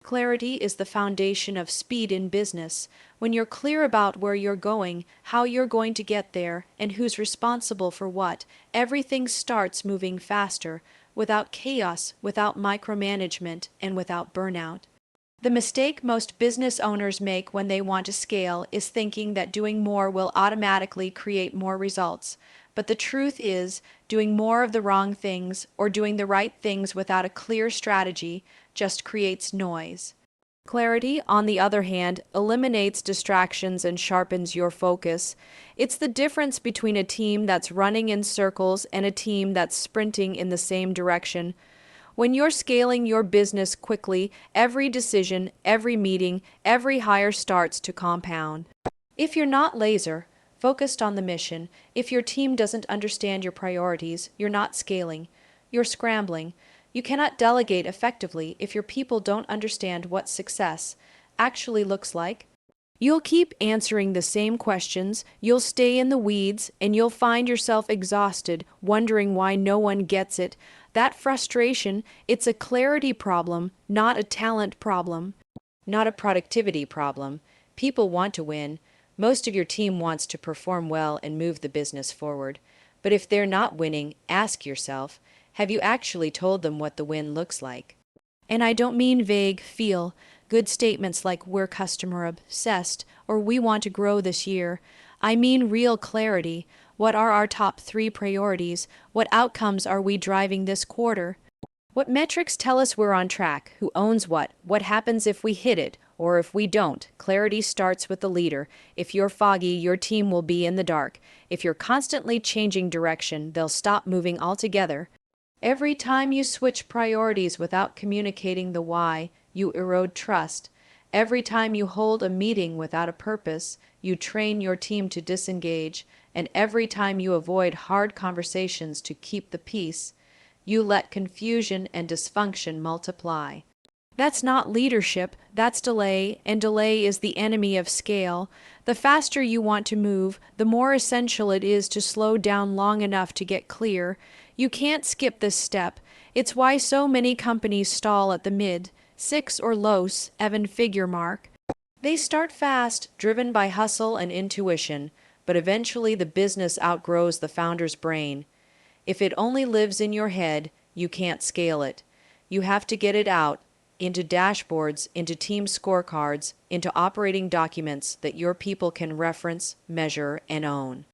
Clarity is the foundation of speed in business. When you're clear about where you're going, how you're going to get there, and who's responsible for what, everything starts moving faster, without chaos, without micromanagement, and without burnout. The mistake most business owners make when they want to scale is thinking that doing more will automatically create more results. But the truth is, doing more of the wrong things or doing the right things without a clear strategy just creates noise. Clarity, on the other hand, eliminates distractions and sharpens your focus. It's the difference between a team that's running in circles and a team that's sprinting in the same direction. When you're scaling your business quickly, every decision, every meeting, every hire starts to compound. If you're not laser focused on the mission, if your team doesn't understand your priorities, you're not scaling, you're scrambling. You cannot delegate effectively if your people don't understand what success actually looks like. You'll keep answering the same questions, you'll stay in the weeds, and you'll find yourself exhausted, wondering why no one gets it. That frustration, it's a clarity problem, not a talent problem, not a productivity problem. People want to win. Most of your team wants to perform well and move the business forward. But if they're not winning, ask yourself, have you actually told them what the win looks like? And I don't mean vague, feel good statements like we're customer obsessed or we want to grow this year. I mean real clarity. What are our top 3 priorities? What outcomes are we driving this quarter? What metrics tell us we're on track? Who owns what? What happens if we hit it or if we don't? Clarity starts with the leader. If you're foggy, your team will be in the dark. If you're constantly changing direction, they'll stop moving altogether. Every time you switch priorities without communicating the why, you erode trust. Every time you hold a meeting without a purpose, you train your team to disengage. And every time you avoid hard conversations to keep the peace, you let confusion and dysfunction multiply. That's not leadership, that's delay, and delay is the enemy of scale. The faster you want to move, the more essential it is to slow down long enough to get clear. You can't skip this step. It's why so many companies stall at the mid, 6 or low, 7-figure mark. They start fast, driven by hustle and intuition, but eventually the business outgrows the founder's brain. If it only lives in your head, you can't scale it. You have to get it out, into dashboards, into team scorecards, into operating documents that your people can reference, measure, and own.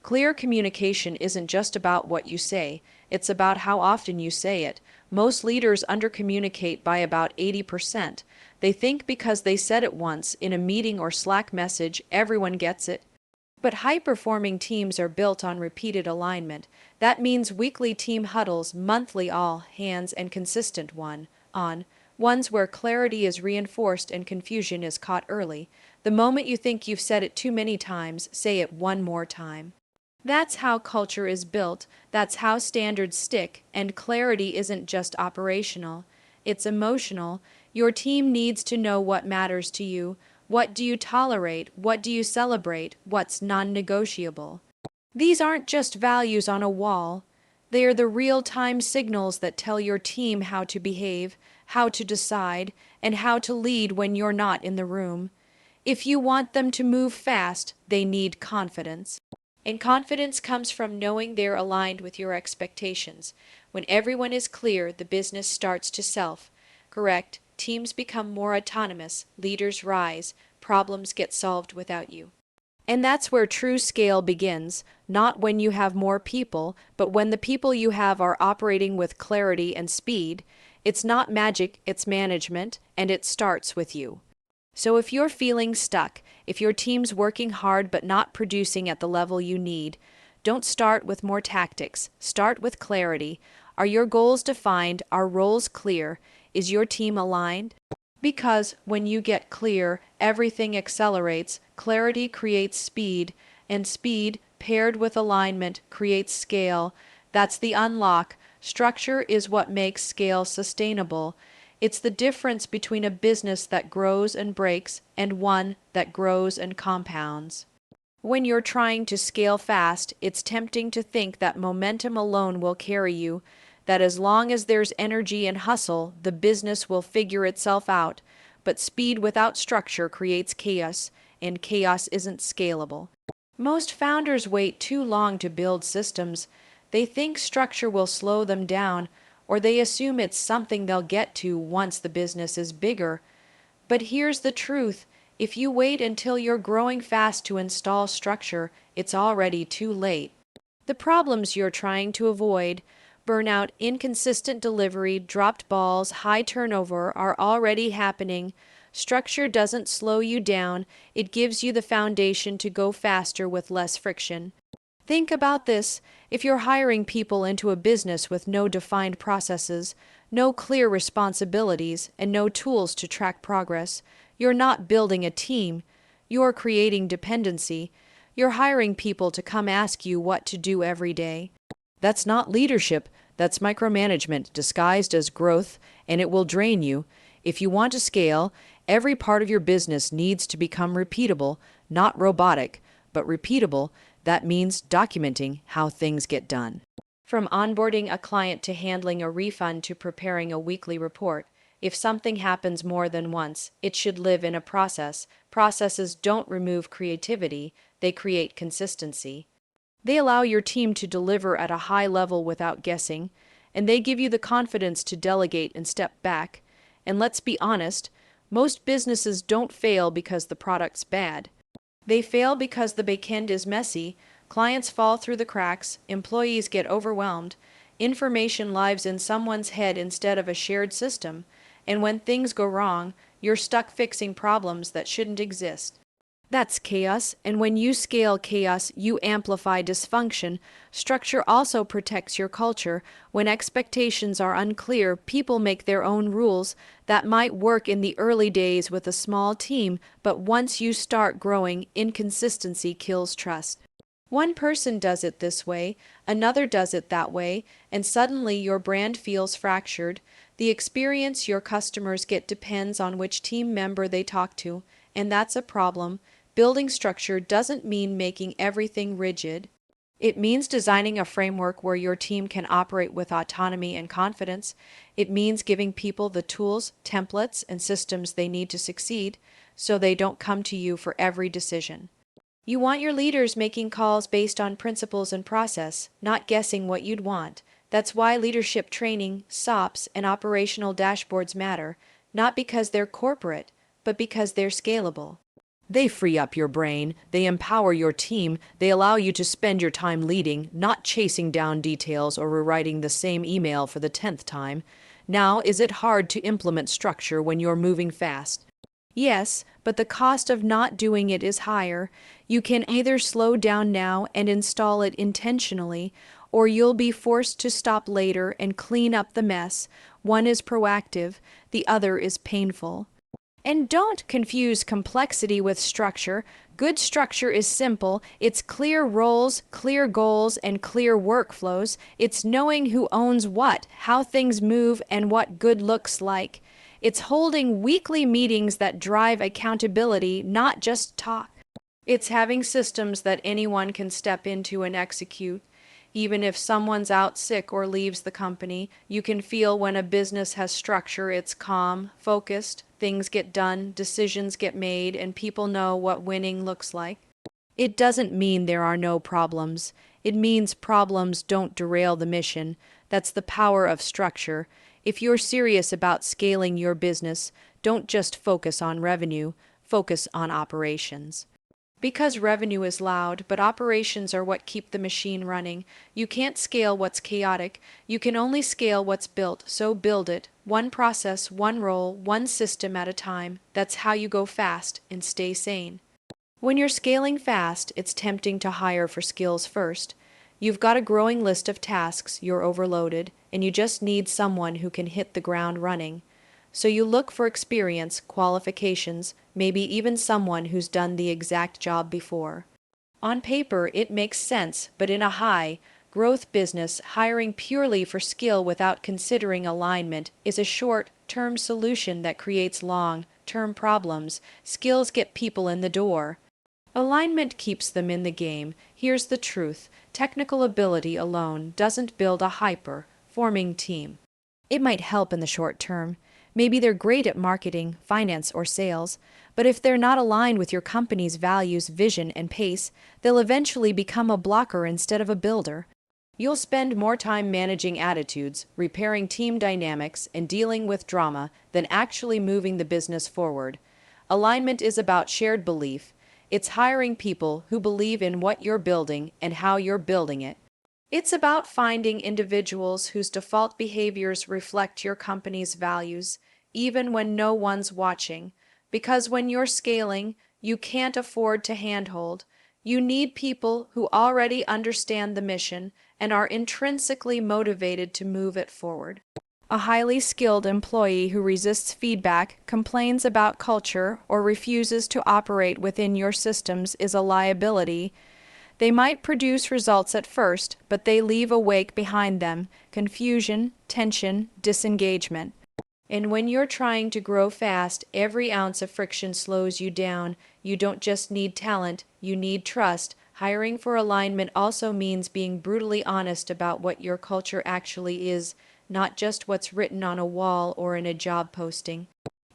Clear communication isn't just about what you say, it's about how often you say it. Most leaders undercommunicate by about 80%. They think because they said it once in a meeting or Slack message, everyone gets it. But high-performing teams are built on repeated alignment. That means weekly team huddles, monthly all hands, and consistent ones where clarity is reinforced and confusion is caught early. The moment you think you've said it too many times, say it one more time. That's how culture is built, that's how standards stick, and clarity isn't just operational, it's emotional. Your team needs to know what matters to you. What do you tolerate? What do you celebrate? What's non-negotiable? These aren't just values on a wall. They are the real-time signals that tell your team how to behave, how to decide, and how to lead when you're not in the room. If you want them to move fast, they need confidence. And confidence comes from knowing they're aligned with your expectations. When everyone is clear, the business starts to self-correct. Teams become more autonomous, leaders rise, problems get solved without you. And that's where true scale begins, not when you have more people, but when the people you have are operating with clarity and speed. It's not magic, it's management, and it starts with you. So if you're feeling stuck, if your team's working hard but not producing at the level you need, don't start with more tactics, start with clarity. Are your goals defined? Are roles clear? Is your team aligned? Because when you get clear, everything accelerates. Clarity creates speed, and speed, paired with alignment, creates scale. That's the unlock. Structure is what makes scale sustainable. It's the difference between a business that grows and breaks and one that grows and compounds. When you're trying to scale fast, it's tempting to think that momentum alone will carry you. that as long as there's energy and hustle, the business will figure itself out. But speed without structure creates chaos, and chaos isn't scalable. Most founders wait too long to build systems. They think structure will slow them down, or they assume it's something they'll get to once the business is bigger. But here's the truth. If you wait until you're growing fast to install structure, it's already too late. The problems you're trying to avoid, burnout, inconsistent delivery, dropped balls, high turnover, are already happening. Structure doesn't slow you down, it gives you the foundation to go faster with less friction. Think about this. If you're hiring people into a business with no defined processes, no clear responsibilities, and no tools to track progress, you're not building a team. You're creating dependency. You're hiring people to come ask you what to do every day. That's not leadership. That's micromanagement disguised as growth, and it will drain you. If you want to scale, every part of your business needs to become repeatable, not robotic, but repeatable. That means documenting how things get done. From onboarding a client to handling a refund to preparing a weekly report, if something happens more than once, it should live in a process. Processes don't remove creativity, they create consistency. They allow your team to deliver at a high level without guessing, and they give you the confidence to delegate and step back. And let's be honest, most businesses don't fail because the product's bad. They fail because the backend is messy, clients fall through the cracks, employees get overwhelmed, information lives in someone's head instead of a shared system, and when things go wrong, you're stuck fixing problems that shouldn't exist. That's chaos, and when you scale chaos, you amplify dysfunction. Structure also protects your culture. When expectations are unclear, people make their own rules. That might work in the early days with a small team, but once you start growing, inconsistency kills trust. One person does it this way, another does it that way, and suddenly your brand feels fractured. The experience your customers get depends on which team member they talk to, and that's a problem. Building structure doesn't mean making everything rigid. It means designing a framework where your team can operate with autonomy and confidence. It means giving people the tools, templates, and systems they need to succeed, so they don't come to you for every decision. You want your leaders making calls based on principles and process, not guessing what you'd want. That's why leadership training, SOPs, and operational dashboards matter, not because they're corporate, but because they're scalable. They free up your brain, they empower your team, they allow you to spend your time leading, not chasing down details or rewriting the same email for the 10th time. Now, is it hard to implement structure when you're moving fast? Yes, but the cost of not doing it is higher. You can either slow down now and install it intentionally, or you'll be forced to stop later and clean up the mess. One is proactive, the other is painful. And don't confuse complexity with structure. Good structure is simple. It's clear roles, clear goals, and clear workflows. It's knowing who owns what, how things move, and what good looks like. It's holding weekly meetings that drive accountability, not just talk. It's having systems that anyone can step into and execute. Even if someone's out sick or leaves the company, you can feel when a business has structure, it's calm, focused, things get done, decisions get made, and people know what winning looks like. It doesn't mean there are no problems. It means problems don't derail the mission. That's the power of structure. If you're serious about scaling your business, don't just focus on revenue, focus on operations. Because revenue is loud, but operations are what keep the machine running. You can't scale what's chaotic. You can only scale what's built, so build it. One process, one role, one system at a time. That's how you go fast and stay sane. When you're scaling fast, it's tempting to hire for skills first. You've got a growing list of tasks, you're overloaded, and you just need someone who can hit the ground running. So you look for experience, qualifications, maybe even someone who's done the exact job before. On paper, it makes sense, but in a high-growth business, hiring purely for skill without considering alignment is a short-term solution that creates long-term problems. Skills get people in the door. Alignment keeps them in the game. Here's the truth. Technical ability alone doesn't build a forming team. It might help in the short term. Maybe they're great at marketing, finance, or sales, but if they're not aligned with your company's values, vision, and pace, they'll eventually become a blocker instead of a builder. You'll spend more time managing attitudes, repairing team dynamics, and dealing with drama than actually moving the business forward. Alignment is about shared belief. It's hiring people who believe in what you're building and how you're building it. It's about finding individuals whose default behaviors reflect your company's values, even when no one's watching. Because when you're scaling, you can't afford to handhold. You need people who already understand the mission and are intrinsically motivated to move it forward. A highly skilled employee who resists feedback, complains about culture, or refuses to operate within your systems is a liability. They might produce results at first, but they leave a wake behind them: confusion, tension, disengagement. And when you're trying to grow fast, every ounce of friction slows you down. You don't just need talent, you need trust. Hiring for alignment also means being brutally honest about what your culture actually is, not just what's written on a wall or in a job posting.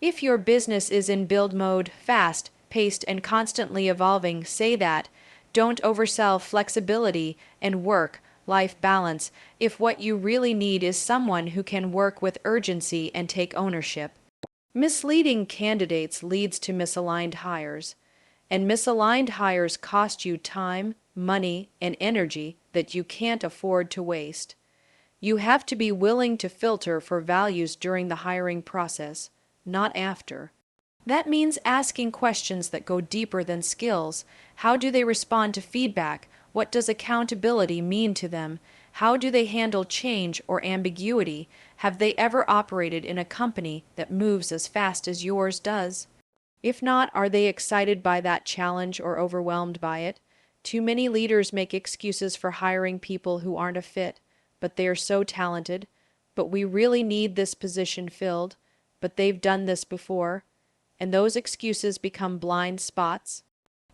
If your business is in build mode, fast, paced, and constantly evolving, say that. Don't oversell flexibility and work-life balance if what you really need is someone who can work with urgency and take ownership. Misleading candidates leads to misaligned hires, and misaligned hires cost you time, money, and energy that you can't afford to waste. You have to be willing to filter for values during the hiring process, not after. That means asking questions that go deeper than skills. How do they respond to feedback? What does accountability mean to them? How do they handle change or ambiguity? Have they ever operated in a company that moves as fast as yours does? If not, are they excited by that challenge or overwhelmed by it? Too many leaders make excuses for hiring people who aren't a fit. But they are so talented. But we really need this position filled. But they've done this before. And those excuses become blind spots.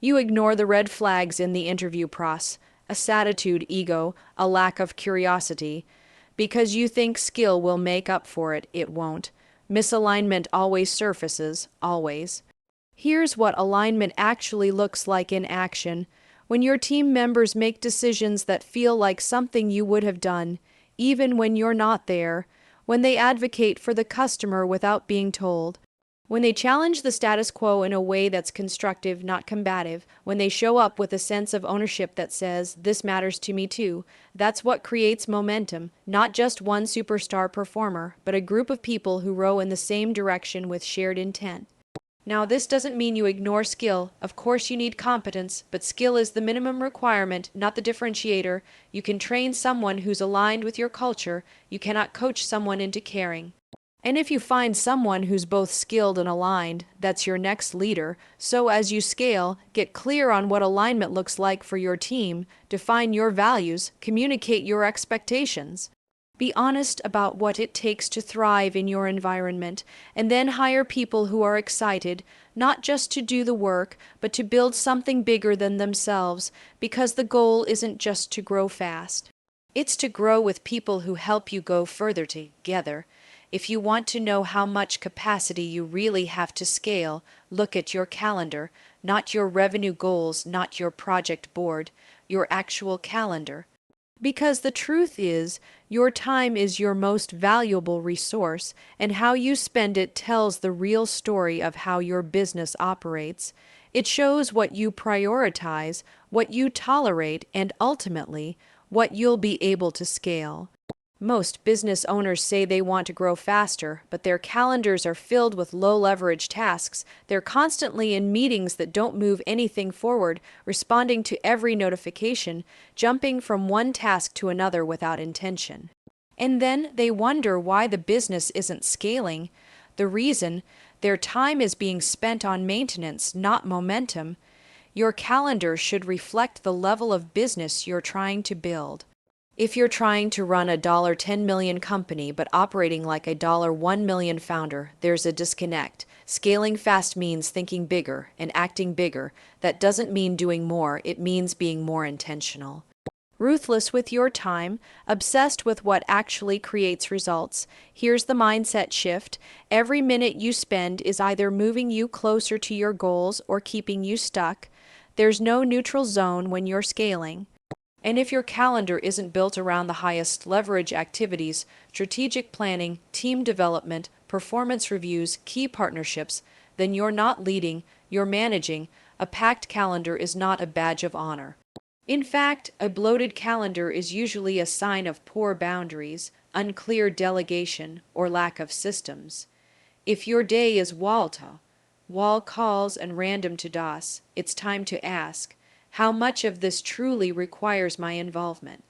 You ignore the red flags in the interview process: a satisfied ego, a lack of curiosity. Because you think skill will make up for it, it won't. Misalignment always surfaces, always. Here's what alignment actually looks like in action. When your team members make decisions that feel like something you would have done, even when you're not there. When they advocate for the customer without being told. When they challenge the status quo in a way that's constructive, not combative. When they show up with a sense of ownership that says, "This matters to me too." That's what creates momentum. Not just one superstar performer, but a group of people who row in the same direction with shared intent. Now, this doesn't mean you ignore skill. Of course you need competence, but skill is the minimum requirement, not the differentiator. You can train someone who's aligned with your culture. You cannot coach someone into caring. And if you find someone who's both skilled and aligned, that's your next leader. So as you scale, get clear on what alignment looks like for your team, define your values, communicate your expectations. Be honest about what it takes to thrive in your environment, and then hire people who are excited, not just to do the work, but to build something bigger than themselves, because the goal isn't just to grow fast. It's to grow with people who help you go further together. If you want to know how much capacity you really have to scale, look at your calendar, not your revenue goals, not your project board, your actual calendar. Because the truth is, your time is your most valuable resource, and how you spend it tells the real story of how your business operates. It shows what you prioritize, what you tolerate, and ultimately, what you'll be able to scale. Most business owners say they want to grow faster, but their calendars are filled with low-leverage tasks. They're constantly in meetings that don't move anything forward, responding to every notification, jumping from one task to another without intention. And then they wonder why the business isn't scaling. The reason: their time is being spent on maintenance, not momentum. Your calendar should reflect the level of business you're trying to build. If you're trying to run a $10 million company but operating like a $1 million founder, there's a disconnect. Scaling fast means thinking bigger and acting bigger. That doesn't mean doing more, it means being more intentional. Ruthless with your time, obsessed with what actually creates results. Here's the mindset shift. Every minute you spend is either moving you closer to your goals or keeping you stuck. There's no neutral zone when you're scaling. And if your calendar isn't built around the highest leverage activities, strategic planning, team development, performance reviews, key partnerships, then you're not leading, you're managing. A packed calendar is not a badge of honor. In fact, a bloated calendar is usually a sign of poor boundaries, unclear delegation, or lack of systems. If your day is wall calls and random to DOS, it's time to ask, how much of this truly requires my involvement?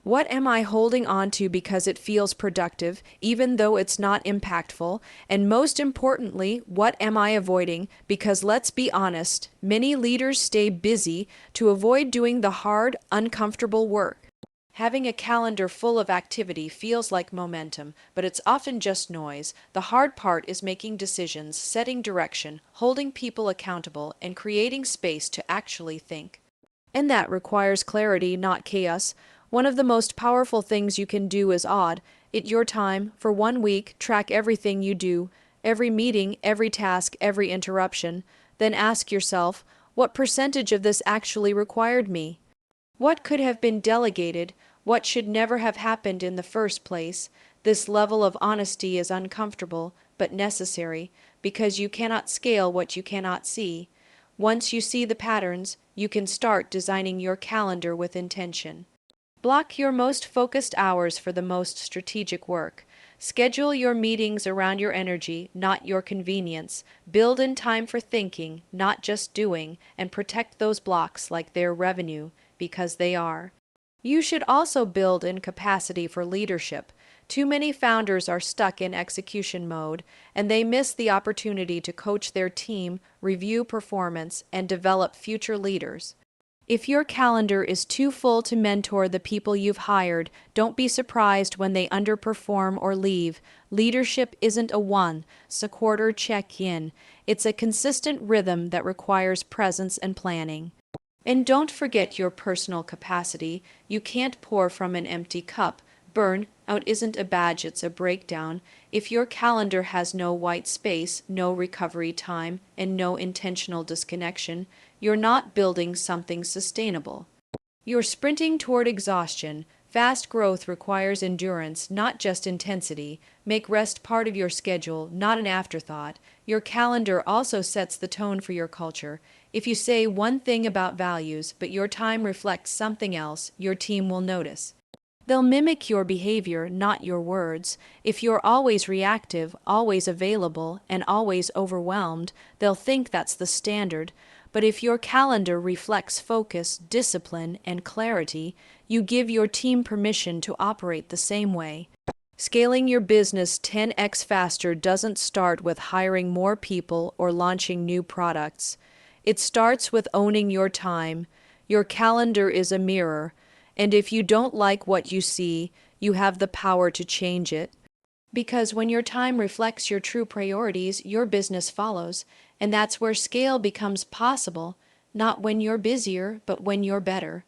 What am I holding on to because it feels productive, even though it's not impactful? And most importantly, what am I avoiding? Because let's be honest, many leaders stay busy to avoid doing the hard, uncomfortable work. Having a calendar full of activity feels like momentum, but it's often just noise. The hard part is making decisions, setting direction, holding people accountable, and creating space to actually think. And that requires clarity, not chaos. One of the most powerful things you can do is it your time, for 1 week, track everything you do, every meeting, every task, every interruption. Then ask yourself, what percentage of this actually required me? What could have been delegated? What should never have happened in the first place? This level of honesty is uncomfortable, but necessary, because you cannot scale what you cannot see. Once you see the patterns, you can start designing your calendar with intention. Block your most focused hours for the most strategic work. Schedule your meetings around your energy, not your convenience. Build in time for thinking, not just doing, and protect those blocks like they're revenue, because they are. You should also build in capacity for leadership. Too many founders are stuck in execution mode, and they miss the opportunity to coach their team, review performance, and develop future leaders. If your calendar is too full to mentor the people you've hired, don't be surprised when they underperform or leave. Leadership isn't a once-a-quarter check-in. It's a consistent rhythm that requires presence and planning. And don't forget your personal capacity. You can't pour from an empty cup. Burnout isn't a badge, it's a breakdown. If your calendar has no white space, no recovery time, and no intentional disconnection, you're not building something sustainable. You're sprinting toward exhaustion. Fast growth requires endurance, not just intensity. Make rest part of your schedule, not an afterthought. Your calendar also sets the tone for your culture. If you say one thing about values, but your time reflects something else, your team will notice. They'll mimic your behavior, not your words. If you're always reactive, always available, and always overwhelmed, they'll think that's the standard. But if your calendar reflects focus, discipline, and clarity, you give your team permission to operate the same way. Scaling your business 10x faster doesn't start with hiring more people or launching new products. It starts with owning your time. Your calendar is a mirror, and if you don't like what you see, you have the power to change it. Because when your time reflects your true priorities, your business follows, and that's where scale becomes possible, not when you're busier, but when you're better.